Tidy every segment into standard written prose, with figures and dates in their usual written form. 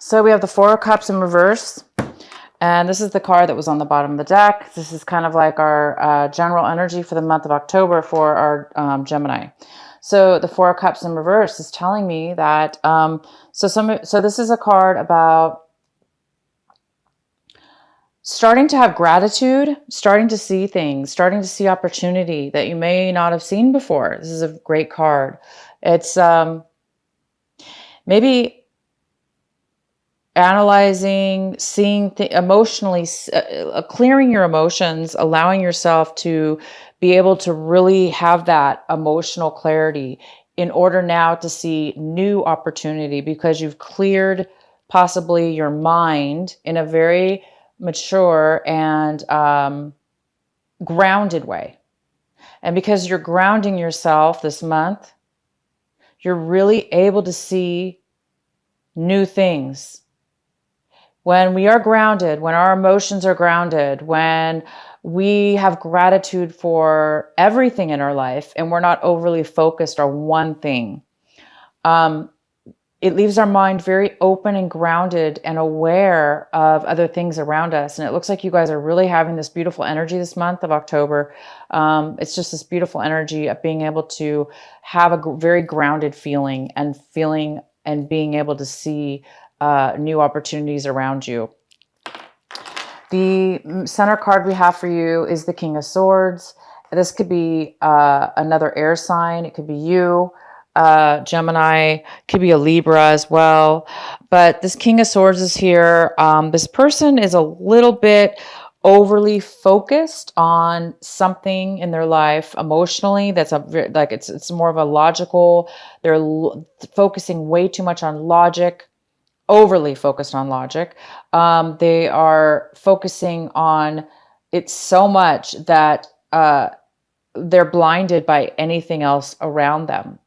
So we have the Four of Cups in reverse. And this is the card that was on the bottom of the deck. This is kind of like our general energy for the month of October for our Gemini. So the Four of Cups in reverse is telling me that, so this is a card about starting to have gratitude, starting to see things, starting to see opportunity that you may not have seen before. This is a great card. It's maybe analyzing, seeing emotionally, clearing your emotions, allowing yourself to be able to really have that emotional clarity in order now to see new opportunity, because you've cleared possibly your mind in a very mature and grounded way. And because you're grounding yourself this month, you're really able to see new things. When we are grounded, when our emotions are grounded, when we have gratitude for everything in our life and we're not overly focused on one thing, it leaves our mind very open and grounded and aware of other things around us. And it looks like you guys are really having this beautiful energy this month of October. It's just this beautiful energy of being able to have a very grounded feeling and being able to see new opportunities around you. The center card we have for you is the King of Swords. This could be another air sign. It could be you, Gemini, could be a Libra as well. But this King of Swords is here. This person is a little bit overly focused on something in their life emotionally. That's it's more of a logical. They're focusing way too much on logic. Overly focused on logic. They are focusing on it so much that they're blinded by anything else around them.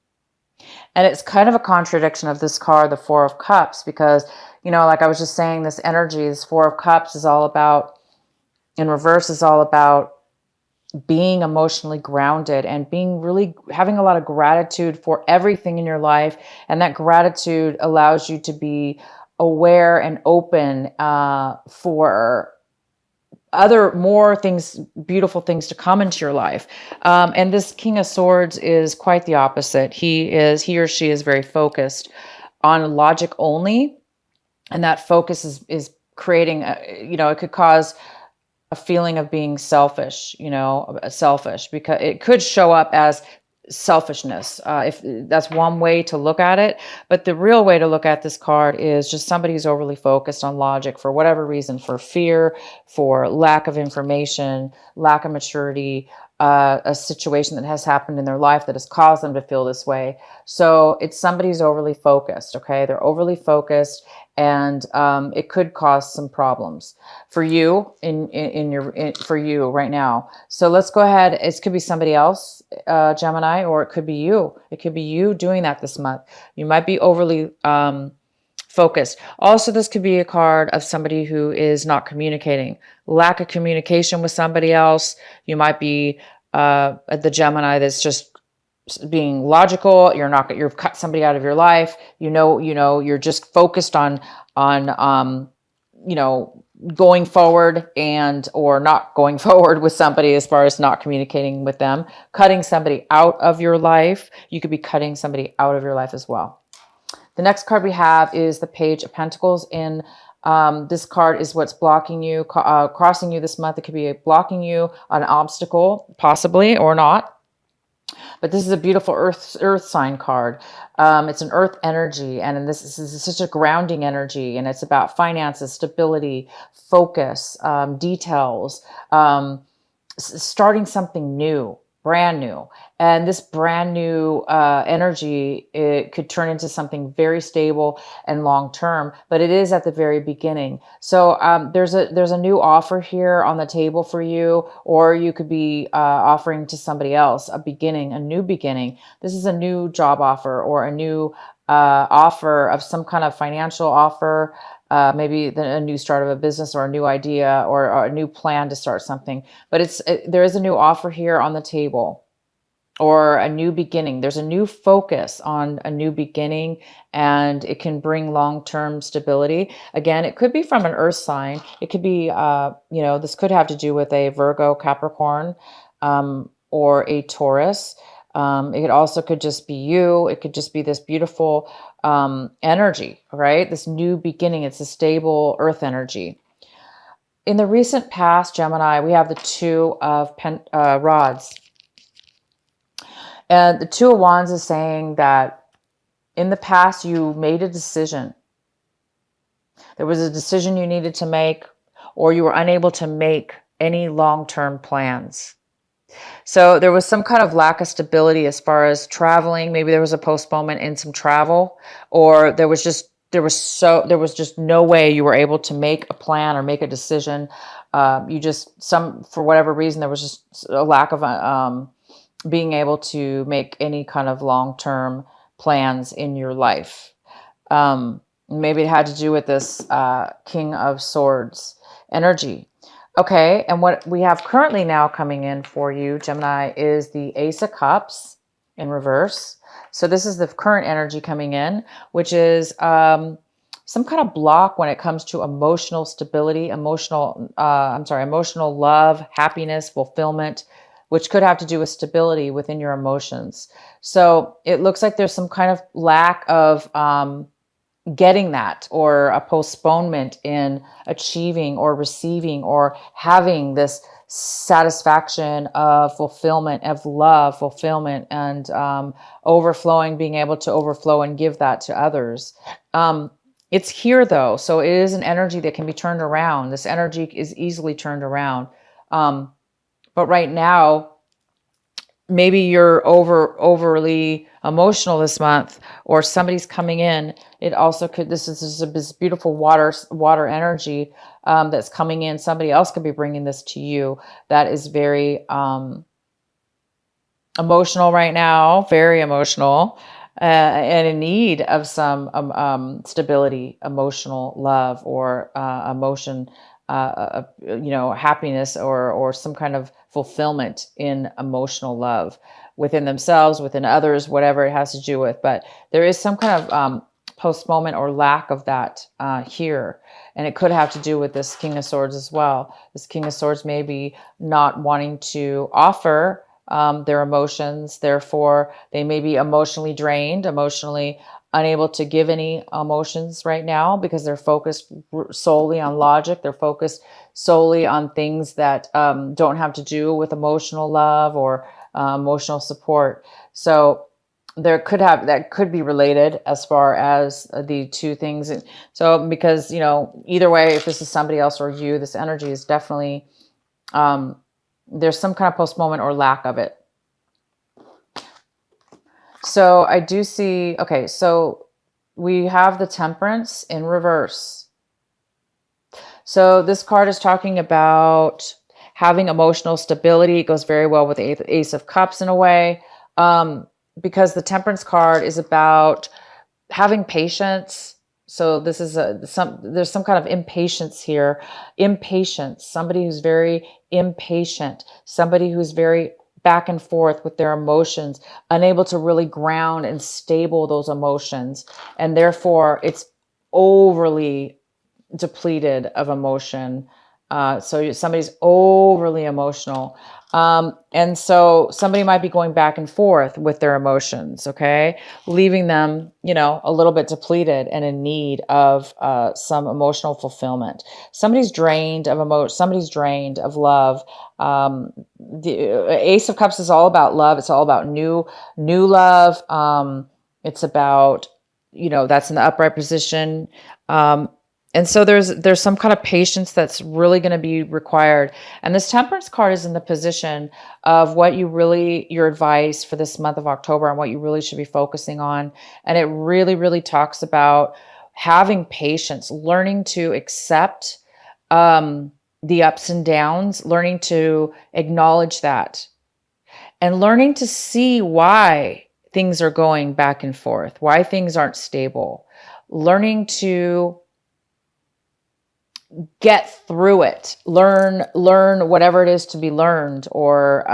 And it's kind of a contradiction of this card, the Four of Cups, because, like I was just saying, this energy, this Four of Cups is all about, in reverse, is all about being emotionally grounded and having a lot of gratitude for everything in your life. And that gratitude allows you to be aware and open for more things, beautiful things to come into your life. And this King of Swords is quite the opposite. He or she is very focused on logic only. And that focus is creating, it could cause a feeling of being selfish, because it could show up as selfishness. If that's one way to look at it, but the real way to look at this card is just somebody who's overly focused on logic for whatever reason, for fear, for lack of information, lack of maturity, a situation that has happened in their life that has caused them to feel this way. So it's somebody who's overly focused. Okay. They're overly focused, and it could cause some problems for you for you right now. So let's go ahead. It could be somebody else, Gemini, or it could be you. It could be you doing that this month. You might be overly focused. Also, this could be a card of somebody who is not communicating, lack of communication with somebody else. You might be the Gemini that's just being logical. You've cut somebody out of your life. You're just focused on going forward or not going forward with somebody, as far as not communicating with them, cutting somebody out of your life. You could be cutting somebody out of your life as well. The next card we have is the Page of Pentacles. In this card is what's blocking you, crossing you this month. It could be blocking you, an obstacle, possibly, or not. But this is a beautiful earth sign card. It's an earth energy, and this is such a grounding energy, and it's about finances, stability, focus, details, starting something new, brand new. And this brand new energy, it could turn into something very stable and long-term, but it is at the very beginning. So there's a new offer here on the table for you, or you could be offering to somebody else a new beginning. This is a new job offer, or a new offer of some kind of financial offer, maybe a new start of a business, or a new idea, or a new plan to start something. But there is a new offer here on the table. or a new beginning. There's a new focus on a new beginning, and it can bring long-term stability. Again, it could be from an earth sign. It could be, this could have to do with a Virgo, Capricorn, or a Taurus. It also could just be you. It could just be this beautiful energy, right? This new beginning. It's a stable earth energy. In the recent past, Gemini, we have the Two of Rods. And the Two of Wands is saying that in the past, you made a decision. There was a decision you needed to make, or you were unable to make any long-term plans. So there was some kind of lack of stability as far as traveling. Maybe there was a postponement in some travel, or there was just no way you were able to make a plan or make a decision. For whatever reason, there was just a lack of being able to make any kind of long-term plans in your life. Maybe it had to do with this King of Swords energy. Okay, and what we have currently now coming in for you, Gemini, is the Ace of Cups in reverse. So this is the current energy coming in, which is some kind of block when it comes to emotional stability, emotional love, happiness, fulfillment, which could have to do with stability within your emotions. So it looks like there's some kind of lack of getting that, or a postponement in achieving or receiving or having this satisfaction of fulfillment, of love, fulfillment, and overflowing, being able to overflow and give that to others. It's here though, so it is an energy that can be turned around. This energy is easily turned around. But right now, maybe you're overly emotional this month, or somebody's coming in. It also could, this is this beautiful water energy that's coming in. Somebody else could be bringing this to you that is very emotional right now, very emotional, and in need of some stability, emotional love, or emotion, happiness, or some kind of fulfillment in emotional love within themselves, within others, whatever it has to do with. But there is some kind of postponement or lack of that here. And it could have to do with this King of Swords as well. This King of Swords may be not wanting to offer their emotions. Therefore, they may be emotionally drained, emotionally unable to give any emotions right now, because they're focused solely on logic. They're focused solely on things that don't have to do with emotional love or emotional support. So that could be related as far as the two things. So because, either way, if this is somebody else or you, this energy is definitely, there's some kind of postponement or lack of it. So I do see, okay, so we have the Temperance in reverse. So this card is talking about having emotional stability. It goes very well with the Ace of Cups in a way, because the Temperance card is about having patience. So this is there's some kind of impatience here. Impatience, somebody who's very impatient, somebody who's very back and forth with their emotions, unable to really ground and stable those emotions. And therefore it's overly depleted of emotion. So somebody's overly emotional. And so somebody might be going back and forth with their emotions, okay? Leaving them, a little bit depleted and in need of some emotional fulfillment. Somebody's drained of emotion. Somebody's drained of love. The Ace of Cups is all about love. It's all about new love. It's about, that's in the upright position. And so there's some kind of patience that's really going to be required. And this Temperance card is in the position of your advice for this month of October, and what you really should be focusing on. And it really, really talks about having patience, learning to accept the ups and downs, learning to acknowledge that, and learning to see why things are going back and forth, why things aren't stable, learning to get through it, learn whatever it is to be learned, or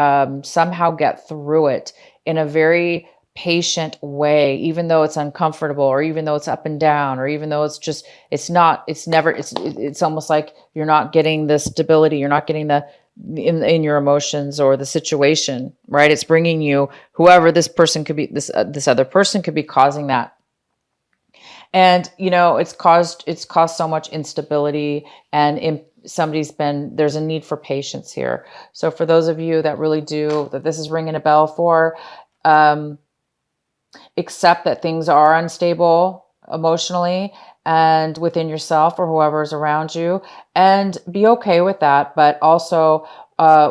somehow get through it in a very patient way, even though it's uncomfortable, or even though it's up and down, or even though it's almost like you're not getting the stability, you're not getting the in your emotions or the situation, right? It's bringing you whoever this person could be, this other person could be causing that. And it's caused so much instability, and there's a need for patience here. So for those of you that really do, that this is ringing a bell for, um, accept that things are unstable emotionally and within yourself or whoever is around you, and be okay with that, but also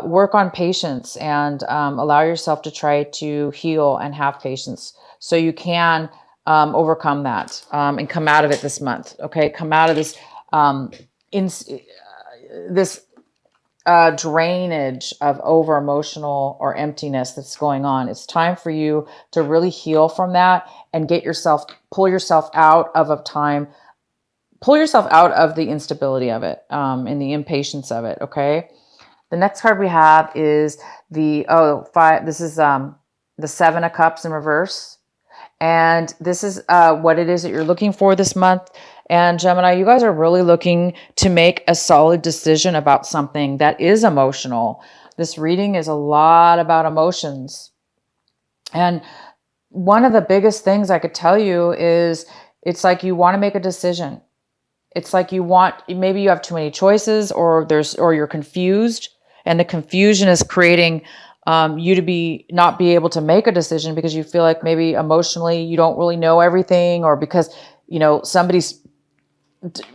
work on patience, and allow yourself to try to heal and have patience so you can overcome that, and come out of it this month. Okay, come out of this in this drainage of over emotional or emptiness that's going on. It's time for you to really heal from that and pull yourself out of the instability of it, and the impatience of it. Okay. The next card we have is the five. This is the Seven of Cups in reverse. And this is what it is that you're looking for this month. And Gemini, you guys are really looking to make a solid decision about something that is emotional. This reading is a lot about emotions. And one of the biggest things I could tell you is it's like you want to make a decision. It's like maybe you have too many choices, or you're confused, and the confusion is creating you to not be able to make a decision because you feel like maybe emotionally you don't really know everything, or because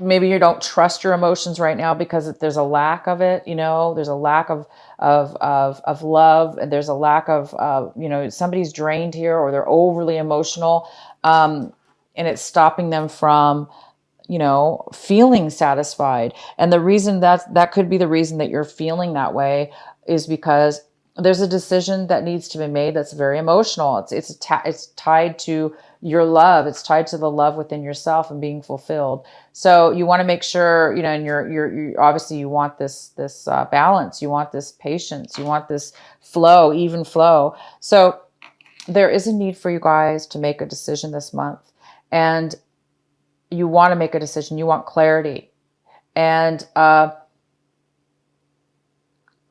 maybe you don't trust your emotions right now because there's a lack of it. There's a lack of love, and there's a lack of somebody's drained here, or they're overly emotional, and it's stopping them from feeling satisfied. And the reason that could be the reason that you're feeling that way is because there's a decision that needs to be made that's very emotional. It's tied to your love. It's tied to the love within yourself and being fulfilled. So you want to make sure, and you're obviously you want this balance. You want this patience. You want this flow, even flow. So there is a need for you guys to make a decision this month, and you want to make a decision. You want clarity, and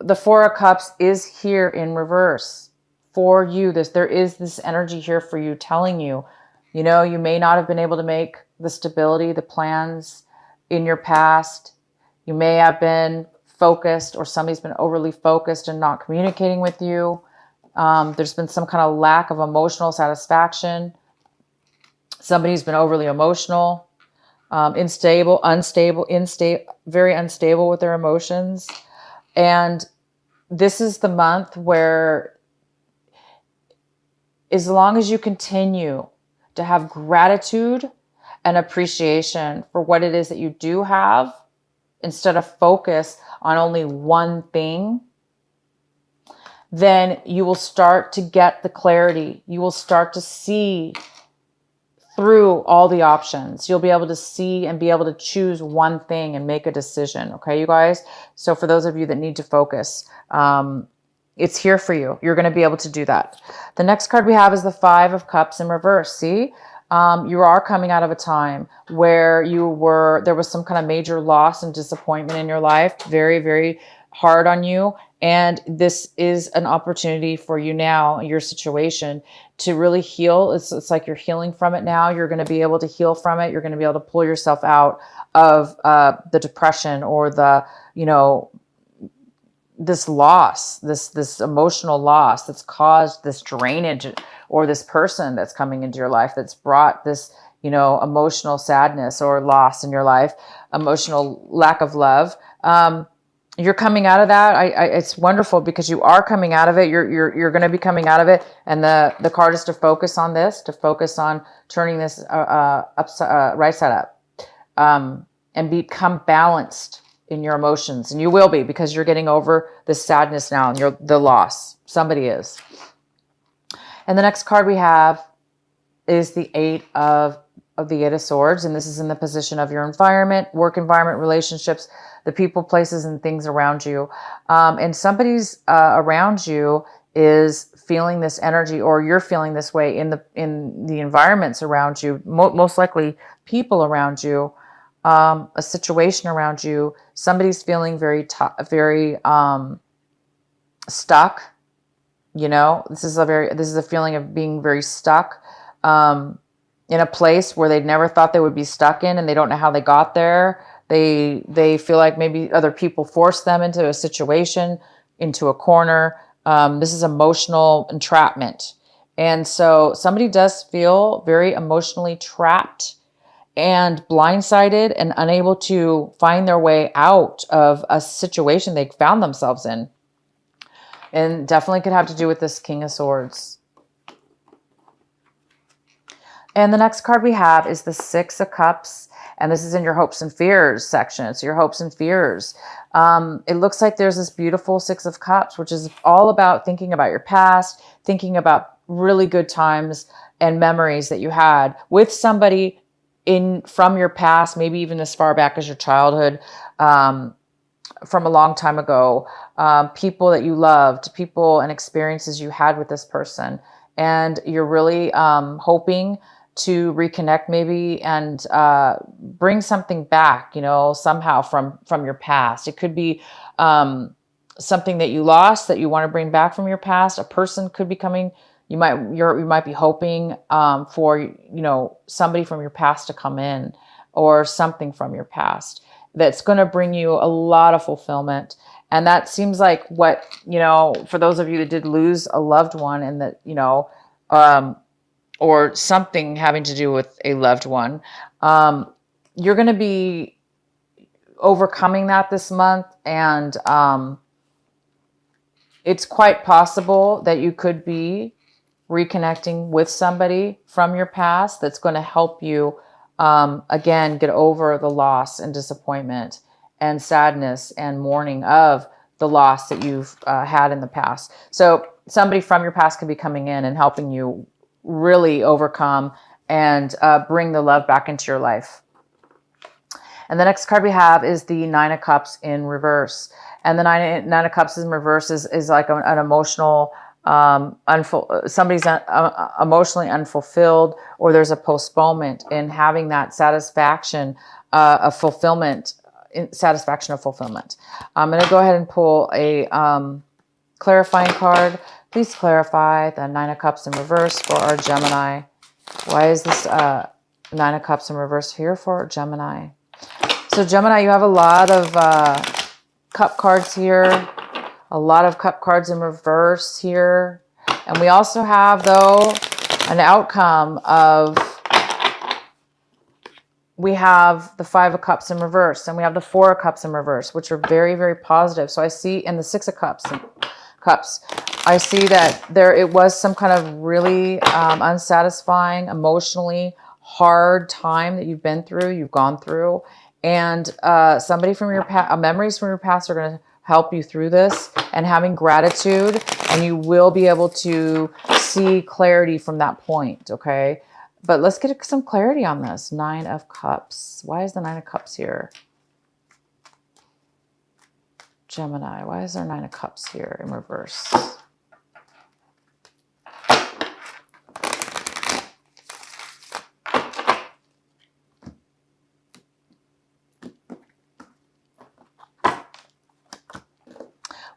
the Four of Cups is here in reverse for you. There is this energy here for you, telling you, you may not have been able to make the stability, the plans in your past. You may have been focused, or somebody's been overly focused and not communicating with you. There's been some kind of lack of emotional satisfaction. Somebody's been overly emotional, very unstable with their emotions. And this is the month where, as long as you continue to have gratitude and appreciation for what it is that you do have, instead of focus on only one thing, then you will start to get the clarity. You will start to see through all the options. You'll be able to see and be able to choose one thing and make a decision. Okay, you guys? So for those of you that need to focus, it's here for you. You're going to be able to do that. The next card we have is the Five of Cups in reverse. See, you are coming out of a time where there was some kind of major loss and disappointment in your life. Very, very hard on you. And this is an opportunity for you now, your situation, to really heal. It's like you're healing from it now. You're going to be able to heal from it. You're going to be able to pull yourself out of the depression, or this loss, this emotional loss that's caused this drainage, or this person that's coming into your life that's brought this, emotional sadness or loss in your life, emotional lack of love. You're coming out of that. It's wonderful because you are coming out of it. You're going to be coming out of it. And the card is to focus on this, to focus on turning this right side up, and become balanced in your emotions. And you will be, because you're getting over this sadness now, and the loss. Somebody is. And the next card we have is the Eight of Swords. And this is in the position of your environment, work environment, relationships, the people, places, and things around you. And somebody's around you is feeling this energy, or you're feeling this way in the environments around you, most likely people around you, a situation around you. Somebody's feeling very stuck. You know, this is a feeling of being very stuck in a place where they never thought they would be stuck in, and they don't know how they got there. They feel like maybe other people forced them into a situation, into a corner. This is emotional entrapment. And so somebody does feel very emotionally trapped and blindsided and unable to find their way out of a situation they found themselves in. And definitely could have to do with this King of Swords. And the next card we have is the Six of Cups. And this is in your hopes and fears section. It's your hopes and fears. It looks like there's this beautiful Six of Cups, which is all about thinking about your past, thinking about really good times and memories that you had with somebody from your past, maybe even as far back as your childhood, from a long time ago, people that you loved, people and experiences you had with this person. And you're really hoping to reconnect maybe and bring something back, you know, somehow from your past. It could be something that you lost that you want to bring back from your past. A person could be coming. You might be hoping for, you know, somebody from your past to come in, or something from your past that's going to bring you a lot of fulfillment. And that seems like what, you know, for those of you that did lose a loved one, and that, you know, or something having to do with a loved one, you're going to be overcoming that this month. And it's quite possible that you could be reconnecting with somebody from your past that's going to help you, again, get over the loss and disappointment and sadness and mourning of the loss that you've had in the past. So somebody from your past could be coming in and helping you really overcome and bring the love back into your life. And the next card we have is the Nine of Cups in reverse. And the Nine of Cups in reverse is like an emotional, somebody's emotionally unfulfilled, or there's a postponement in having that satisfaction of fulfillment. Satisfaction of fulfillment. I'm going to go ahead and pull a clarifying card. Please clarify the Nine of Cups in reverse for our Gemini. Why is this Nine of Cups in reverse here for Gemini? So Gemini, you have a lot of cup cards here. A lot of cup cards in reverse here. And we also have, though, an outcome of, we have the Five of Cups in reverse, and we have the Four of Cups in reverse, which are very, very positive. So I see, and the Six of Cups, I see that it was some kind of really unsatisfying, emotionally hard time that you've gone through. And somebody from your past, memories from your past are going to help you through this, and having gratitude, and you will be able to see clarity from that point, okay? But let's get some clarity on this. Nine of Cups. Why is the Nine of Cups here? Gemini, why is there Nine of Cups here in reverse?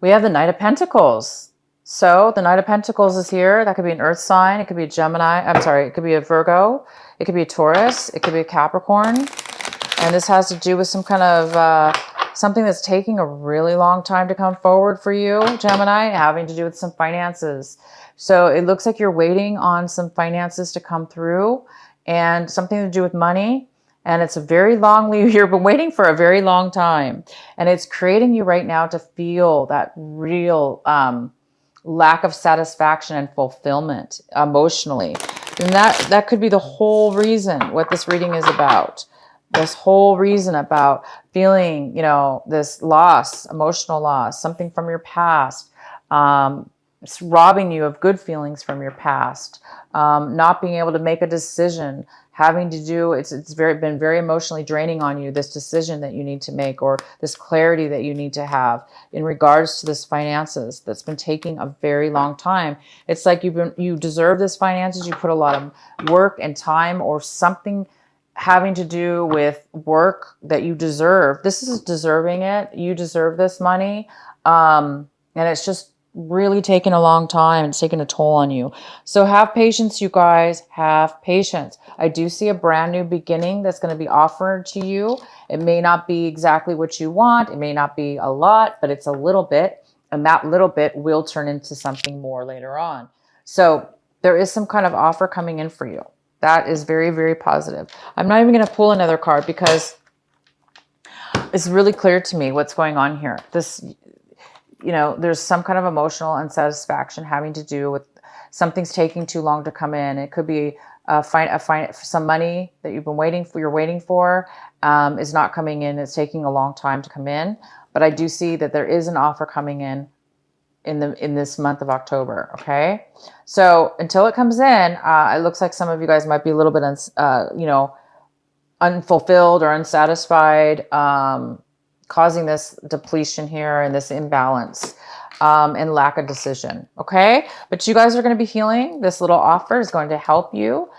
We have the Knight of Pentacles. So the Knight of Pentacles is here. That could be an earth sign. It could be a Gemini. I'm sorry. It could be a Virgo. It could be a Taurus. It could be a Capricorn. And this has to do with some kind of something that's taking a really long time to come forward for you, Gemini, having to do with some finances. So it looks like you're waiting on some finances to come through, and something to do with money. And it's a very long leave. You've been waiting for a very long time. And it's creating you right now to feel that real lack of satisfaction and fulfillment emotionally. And that could be the whole reason what this reading is about. This whole reason about feeling, you know, this loss, emotional loss, something from your past, It's robbing you of good feelings from your past, not being able to make a decision, having to do, been very emotionally draining on you, this decision that you need to make, or this clarity that you need to have in regards to this finances that's been taking a very long time. It's like you deserve this finances. You put a lot of work and time or something having to do with work that you deserve. This is deserving it. You deserve this money. And it's just really taken a long time. It's taken a toll on you. So have patience, you guys. Have patience. I do see a brand new beginning that's going to be offered to you. It may not be exactly what you want. It may not be a lot, but it's a little bit. And that little bit will turn into something more later on. So there is some kind of offer coming in for you. That is very, very positive. I'm not even going to pull another card because it's really clear to me what's going on here. There's some kind of emotional unsatisfaction having to do with something's taking too long to come in. It could be some money that you're waiting for is not coming in. It's taking a long time to come in. But I do see that there is an offer coming in this month of October. Okay. So until it comes in, it looks like some of you guys might be a little bit, unfulfilled or unsatisfied, causing this depletion here and this imbalance and lack of decision. Okay. But you guys are going to be healing. This little offer is going to help you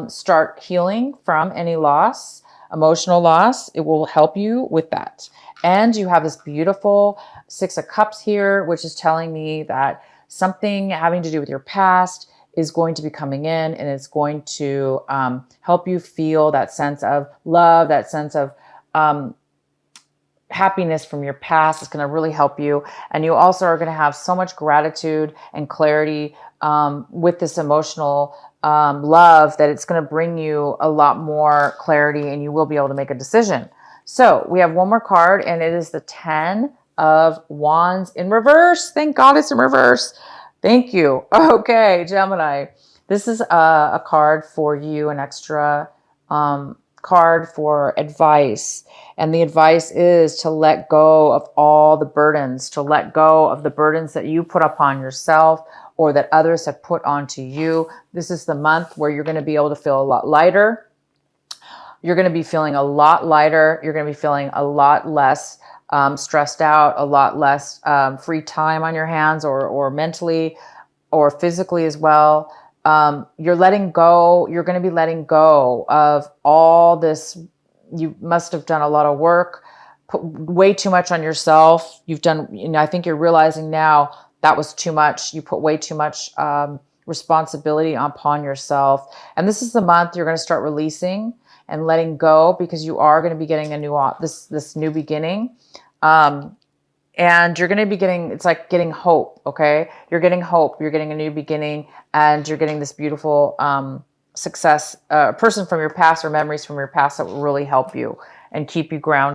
start healing from any loss, emotional loss. It will help you with that. And you have this beautiful Six of Cups here, which is telling me that something having to do with your past is going to be coming in, and it's going to help you feel that sense of love, that sense of happiness from your past. Is going to really help you. And you also are going to have so much gratitude and clarity with this emotional love that it's going to bring you a lot more clarity, and you will be able to make a decision. So we have one more card, and it is the 10 of Wands in reverse. Thank God it's in reverse. Thank you. Okay, Gemini. This is a card for you, an extra card for advice. And the advice is to let go of all the burdens, to let go of the burdens that you put upon yourself or that others have put onto you. This is the month where you're going to be able to feel a lot lighter. You're going to be feeling a lot lighter. You're going to be feeling a lot less stressed out, a lot less free time on your hands or mentally or physically as well. You're letting go. You're going to be letting go of all this. You must have done a lot of work, put way too much on yourself. I think you're realizing now that was too much. You put way too much responsibility upon yourself. And this is the month you're going to start releasing and letting go, because you are going to be getting this new beginning. And you're going to be it's like getting hope. Okay. You're getting hope. You're getting a new beginning, and you're getting this beautiful, success, person from your past or memories from your past that will really help you and keep you grounded.